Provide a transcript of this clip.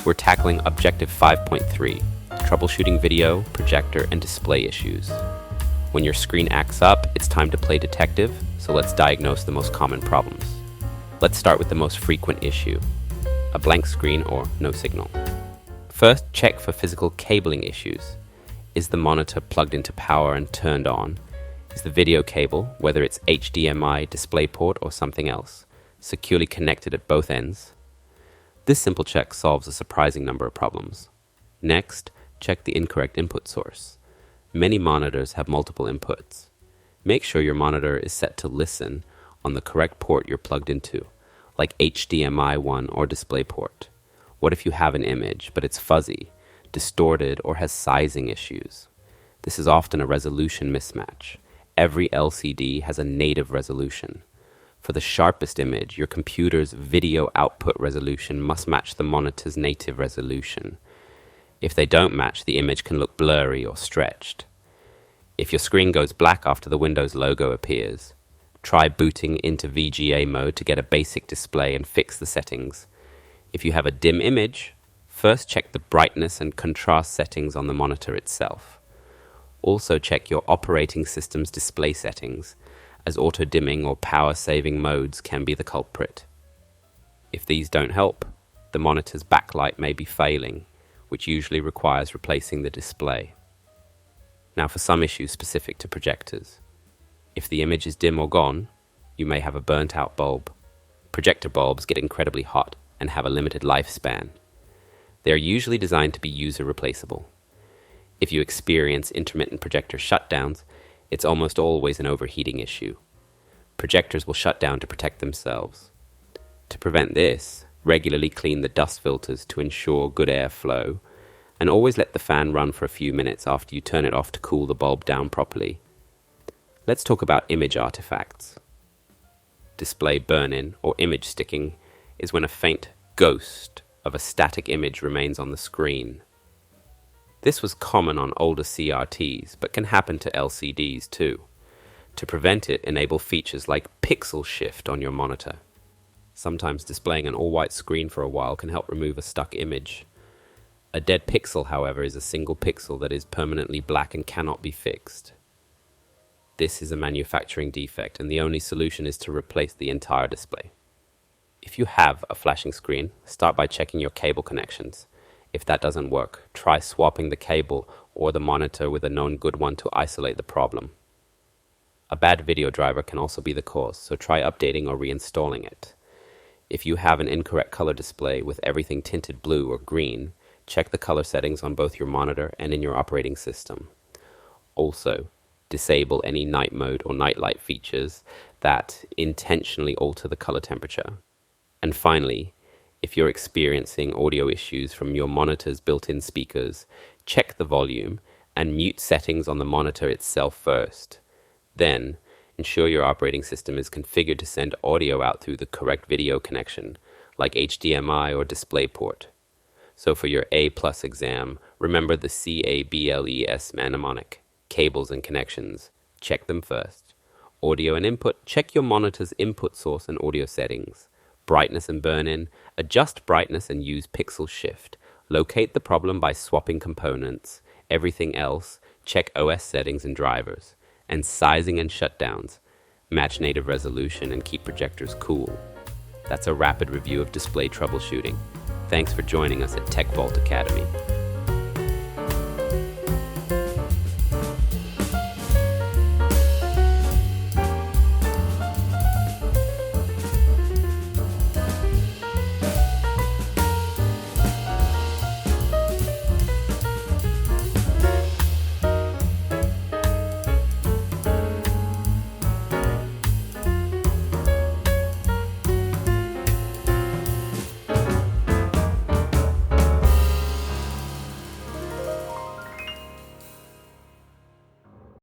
we're tackling Objective 5.3, Troubleshooting Video, Projector, and Display Issues. When your screen acts up, it's time to play detective, so let's diagnose the most common problems. Let's start with the most frequent issue, a blank screen or no signal. First, check for physical cabling issues. Is the monitor plugged into power and turned on? Is the video cable, whether it's HDMI, DisplayPort, or something else, securely connected at both ends? This simple check solves a surprising number of problems. Next, check the incorrect input source. Many monitors have multiple inputs. Make sure your monitor is set to listen on the correct port you're plugged into, like HDMI 1 or DisplayPort. What if you have an image, but it's fuzzy, distorted, or has sizing issues? This is often a resolution mismatch. Every LCD has a native resolution. For the sharpest image, your computer's video output resolution must match the monitor's native resolution. If they don't match, the image can look blurry or stretched. If your screen goes black after the Windows logo appears, try booting into VGA mode to get a basic display and fix the settings. If you have a dim image, first check the brightness and contrast settings on the monitor itself. Also check your operating system's display settings, as auto-dimming or power-saving modes can be the culprit. If these don't help, the monitor's backlight may be failing, which usually requires replacing the display. Now for some issues specific to projectors. If the image is dim or gone, you may have a burnt-out bulb. Projector bulbs get incredibly hot and have a limited lifespan. They are usually designed to be user-replaceable. If you experience intermittent projector shutdowns, it's almost always an overheating issue. Projectors will shut down to protect themselves. To prevent this, regularly clean the dust filters to ensure good airflow, and always let the fan run for a few minutes after you turn it off to cool the bulb down properly. Let's talk about image artifacts. Display burn-in or image sticking is when a faint ghost of a static image remains on the screen. This was common on older CRTs, but can happen to LCDs too. To prevent it, enable features like pixel shift on your monitor. Sometimes displaying an all-white screen for a while can help remove a stuck image. A dead pixel, however, is a single pixel that is permanently black and cannot be fixed. This is a manufacturing defect, and the only solution is to replace the entire display. If you have a flashing screen, start by checking your cable connections. If that doesn't work, try swapping the cable or the monitor with a known good one to isolate the problem. A bad video driver can also be the cause, so try updating or reinstalling it. If you have an incorrect color display with everything tinted blue or green, check the color settings on both your monitor and in your operating system. Also, disable any night mode or night light features that intentionally alter the color temperature. And finally, if you're experiencing audio issues from your monitor's built-in speakers, check the volume and mute settings on the monitor itself first. Then, ensure your operating system is configured to send audio out through the correct video connection, like HDMI or DisplayPort. So for your APlus exam, remember the CABLES mnemonic, cables and connections. Check them first. Audio and input, check your monitor's input source and audio settings. Brightness and burn-in, adjust brightness and use pixel shift. Locate the problem by swapping components. Everything else, check OS settings and drivers. And sizing and shutdowns, match native resolution and keep projectors cool. That's a rapid review of display troubleshooting. Thanks for joining us at TechVault Academy.